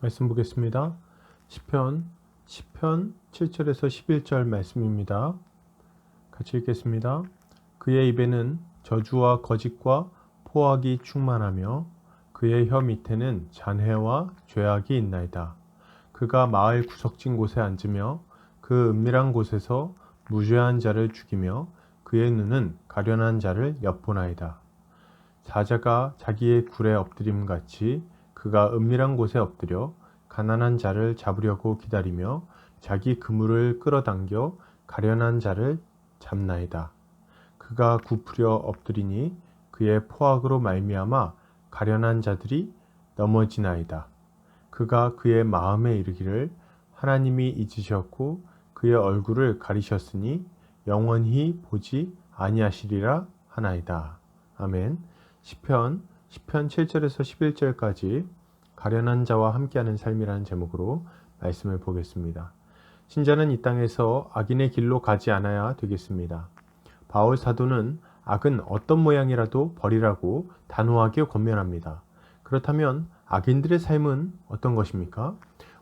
말씀 보겠습니다. 시편 7절에서 11절 말씀입니다. 같이 읽겠습니다. 그의 입에는 저주와 거짓과 포악이 충만하며 그의 혀 밑에는 잔해와 죄악이 있나이다. 그가 마을 구석진 곳에 앉으며 그 은밀한 곳에서 무죄한 자를 죽이며 그의 눈은 가련한 자를 엿보나이다. 사자가 자기의 굴에 엎드림같이 그가 은밀한 곳에 엎드려 가난한 자를 잡으려고 기다리며 자기 그물을 끌어당겨 가련한 자를 잡나이다. 그가 굽으려 엎드리니 그의 포악으로 말미암아 가련한 자들이 넘어지나이다. 그가 그의 마음에 이르기를 하나님이 잊으셨고 그의 얼굴을 가리셨으니 영원히 보지 아니하시리라 하나이다. 아멘. 시편 7절에서 11절까지 가련한 자와 함께하는 삶이라는 제목으로 말씀을 보겠습니다. 신자는 이 땅에서 악인의 길로 가지 않아야 되겠습니다. 바울 사도는 악은 어떤 모양이라도 버리라고 단호하게 권면합니다. 그렇다면 악인들의 삶은 어떤 것입니까?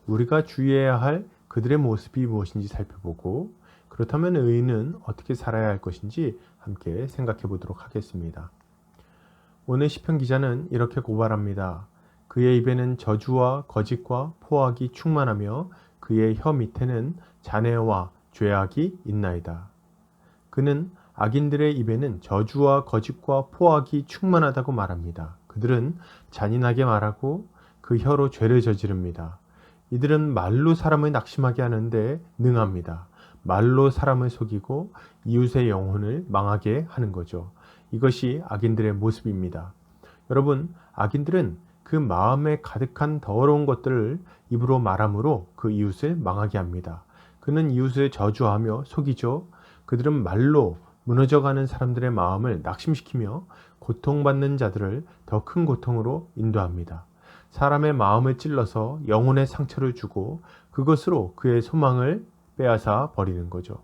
우리가 주의해야 할 그들의 모습이 무엇인지 살펴보고 그렇다면 의인은 어떻게 살아야 할 것인지 함께 생각해 보도록 하겠습니다. 오늘 시편 기자는 이렇게 고발합니다. 그의 입에는 저주와 거짓과 포악이 충만하며 그의 혀 밑에는 잔해와 죄악이 있나이다. 그는 악인들의 입에는 저주와 거짓과 포악이 충만하다고 말합니다. 그들은 잔인하게 말하고 그 혀로 죄를 저지릅니다. 이들은 말로 사람을 낙심하게 하는데 능합니다. 말로 사람을 속이고 이웃의 영혼을 망하게 하는 거죠. 이것이 악인들의 모습입니다. 여러분, 악인들은 그 마음에 가득한 더러운 것들을 입으로 말함으로 그 이웃을 망하게 합니다. 그는 이웃을 저주하며 속이죠. 그들은 말로 무너져가는 사람들의 마음을 낙심시키며 고통받는 자들을 더 큰 고통으로 인도합니다. 사람의 마음을 찔러서 영혼의 상처를 주고 그것으로 그의 소망을 빼앗아 버리는 거죠.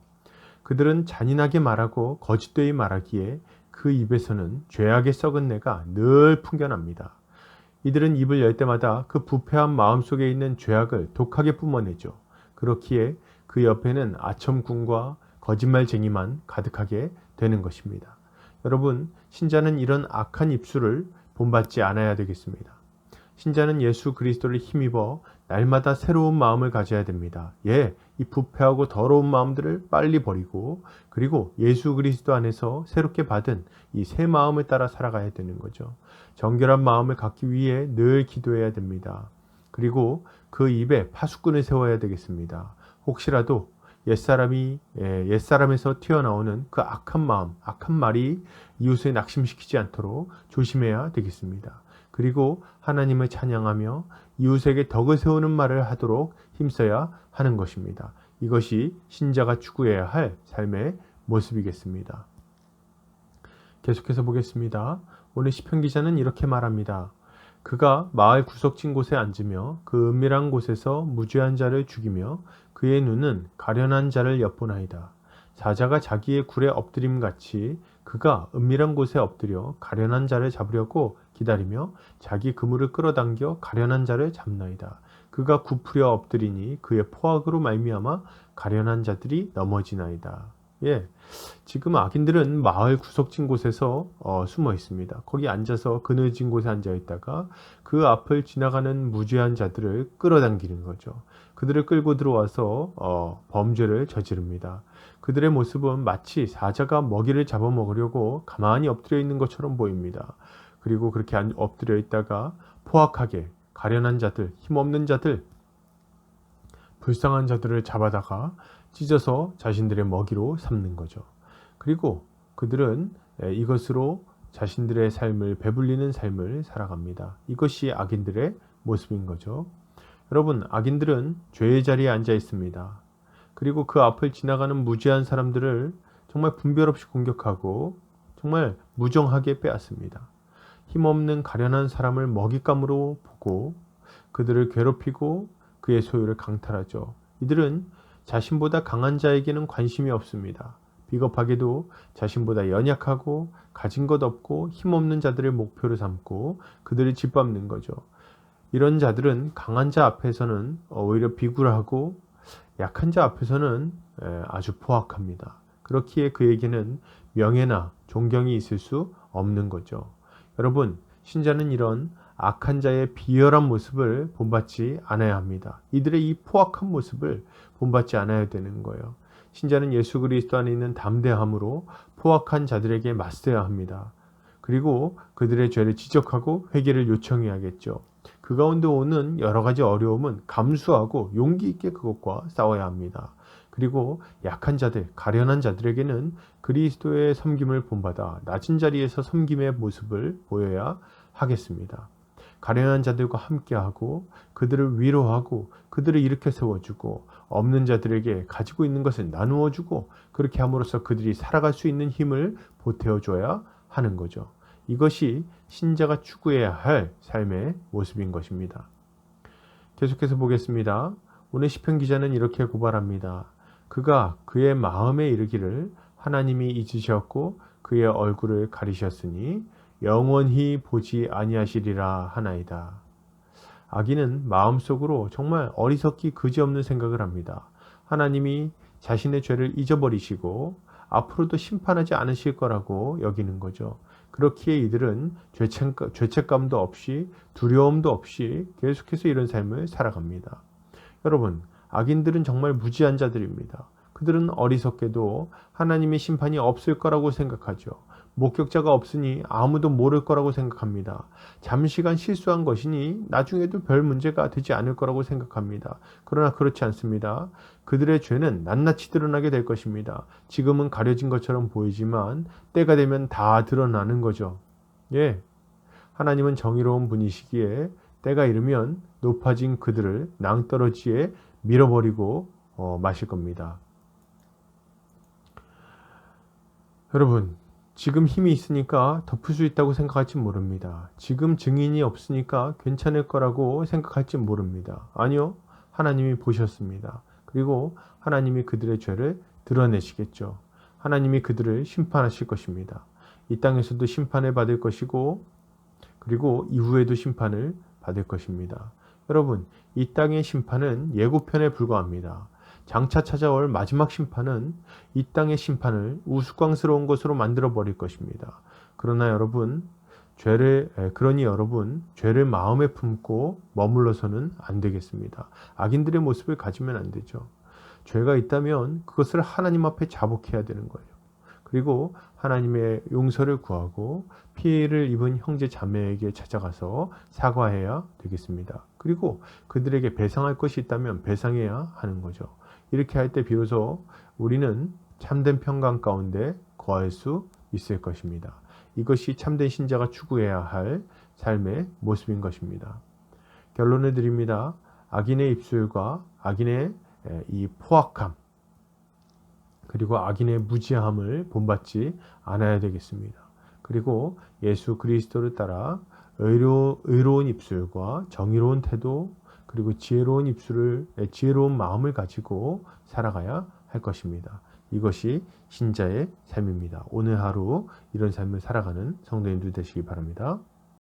그들은 잔인하게 말하고 거짓되이 말하기에 그 입에서는 죄악의 썩은 내가 늘 풍겨납니다. 이들은 입을 열 때마다 그 부패한 마음속에 있는 죄악을 독하게 뿜어내죠. 그렇기에 그 옆에는 아첨꾼과 거짓말쟁이만 가득하게 되는 것입니다. 여러분, 신자는 이런 악한 입술을 본받지 않아야 되겠습니다. 신자는 예수 그리스도를 힘입어 날마다 새로운 마음을 가져야 됩니다. 이 부패하고 더러운 마음들을 빨리 버리고 그리고 예수 그리스도 안에서 새롭게 받은 이 새 마음을 따라 살아가야 되는 거죠. 정결한 마음을 갖기 위해 늘 기도해야 됩니다. 그리고 그 입에 파수꾼을 세워야 되겠습니다. 혹시라도 옛사람에서 튀어나오는 그 악한 마음, 악한 말이 이웃을 낙심시키지 않도록 조심해야 되겠습니다. 그리고 하나님을 찬양하며 이웃에게 덕을 세우는 말을 하도록 힘써야 하는 것입니다. 이것이 신자가 추구해야 할 삶의 모습이겠습니다. 계속해서 보겠습니다. 오늘 시편 기자는 이렇게 말합니다. 그가 마을 구석진 곳에 앉으며 그 은밀한 곳에서 무죄한 자를 죽이며 그의 눈은 가련한 자를 엿보나이다. 사자가 자기의 굴에 엎드림같이 그가 은밀한 곳에 엎드려 가련한 자를 잡으려고 기다리며 자기 그물을 끌어당겨 가련한 자를 잡나이다. 그가 굽으려 엎드리니 그의 포악으로 말미암아 가련한 자들이 넘어지나이다. 지금 악인들은 마을 구석진 곳에서 숨어 있습니다. 거기 앉아서 그늘진 곳에 앉아 있다가 그 앞을 지나가는 무죄한 자들을 끌어당기는 거죠. 그들을 끌고 들어와서 범죄를 저지릅니다. 그들의 모습은 마치 사자가 먹이를 잡아먹으려고 가만히 엎드려 있는 것처럼 보입니다. 그리고 그렇게 엎드려 있다가 포악하게 가련한 자들, 힘없는 자들, 불쌍한 자들을 잡아다가 찢어서 자신들의 먹이로 삼는 거죠. 그리고 그들은 이것으로 자신들의 삶을 배불리는 삶을 살아갑니다. 이것이 악인들의 모습인 거죠. 여러분, 악인들은 죄의 자리에 앉아 있습니다. 그리고 그 앞을 지나가는 무죄한 사람들을 정말 분별 없이 공격하고 정말 무정하게 빼앗습니다. 힘없는 가련한 사람을 먹잇감으로 보고 그들을 괴롭히고 그의 소유를 강탈하죠. 이들은 자신보다 강한 자에게는 관심이 없습니다. 비겁하게도 자신보다 연약하고 가진 것 없고 힘없는 자들을 목표로 삼고 그들을 짓밟는 거죠. 이런 자들은 강한 자 앞에서는 오히려 비굴하고 약한 자 앞에서는 아주 포악합니다. 그렇기에 그에게는 명예나 존경이 있을 수 없는 거죠. 여러분, 신자는 이런 악한 자의 비열한 모습을 본받지 않아야 합니다. 이들의 이 포악한 모습을 본받지 않아야 되는 거예요. 신자는 예수 그리스도 안에 있는 담대함으로 포악한 자들에게 맞서야 합니다. 그리고 그들의 죄를 지적하고 회개를 요청해야겠죠. 그 가운데 오는 여러 가지 어려움은 감수하고 용기 있게 그것과 싸워야 합니다. 그리고 약한 자들, 가련한 자들에게는 그리스도의 섬김을 본받아 낮은 자리에서 섬김의 모습을 보여야 하겠습니다. 가련한 자들과 함께하고 그들을 위로하고 그들을 일으켜 세워주고 없는 자들에게 가지고 있는 것을 나누어주고 그렇게 함으로써 그들이 살아갈 수 있는 힘을 보태어줘야 하는 거죠. 이것이 신자가 추구해야 할 삶의 모습인 것입니다. 계속해서 보겠습니다. 오늘 시편 기자는 이렇게 고발합니다. 그가 그의 마음에 이르기를 하나님이 잊으셨고 그의 얼굴을 가리셨으니 영원히 보지 아니하시리라 하나이다. 악인은 마음속으로 정말 어리석기 그지없는 생각을 합니다. 하나님이 자신의 죄를 잊어버리시고 앞으로도 심판하지 않으실 거라고 여기는 거죠. 그렇기에 이들은 죄책감도 없이 두려움도 없이 계속해서 이런 삶을 살아갑니다. 여러분, 악인들은 정말 무지한 자들입니다. 그들은 어리석게도 하나님의 심판이 없을 거라고 생각하죠. 목격자가 없으니 아무도 모를 거라고 생각합니다. 잠시간 실수한 것이니 나중에도 별 문제가 되지 않을 거라고 생각합니다. 그러나 그렇지 않습니다. 그들의 죄는 낱낱이 드러나게 될 것입니다. 지금은 가려진 것처럼 보이지만 때가 되면 다 드러나는 거죠. 예, 하나님은 정의로운 분이시기에 때가 이르면 높아진 그들을 낭떠러지에 밀어버리고 마실 겁니다. 여러분, 지금 힘이 있으니까 덮을 수 있다고 생각할지 모릅니다. 지금 증인이 없으니까 괜찮을 거라고 생각할지 모릅니다. 아니요, 하나님이 보셨습니다. 그리고 하나님이 그들의 죄를 드러내시겠죠. 하나님이 그들을 심판하실 것입니다. 이 땅에서도 심판을 받을 것이고 그리고 이후에도 심판을 받을 것입니다. 여러분, 이 땅의 심판은 예고편에 불과합니다. 장차 찾아올 마지막 심판은 이 땅의 심판을 우스꽝스러운 것으로 만들어 버릴 것입니다. 그러니 여러분, 죄를 마음에 품고 머물러서는 안 되겠습니다. 악인들의 모습을 가지면 안 되죠. 죄가 있다면 그것을 하나님 앞에 자복해야 되는 거예요. 그리고 하나님의 용서를 구하고 피해를 입은 형제 자매에게 찾아가서 사과해야 되겠습니다. 그리고 그들에게 배상할 것이 있다면 배상해야 하는 거죠. 이렇게 할 때 비로소 우리는 참된 평강 가운데 거할 수 있을 것입니다. 이것이 참된 신자가 추구해야 할 삶의 모습인 것입니다. 결론을 드립니다. 악인의 입술과 악인의 이 포악함 그리고 악인의 무지함을 본받지 않아야 되겠습니다. 그리고 예수 그리스도를 따라 의로운 입술과 정의로운 태도 그리고 지혜로운 마음을 가지고 살아가야 할 것입니다. 이것이 신자의 삶입니다. 오늘 하루 이런 삶을 살아가는 성도님들 되시기 바랍니다.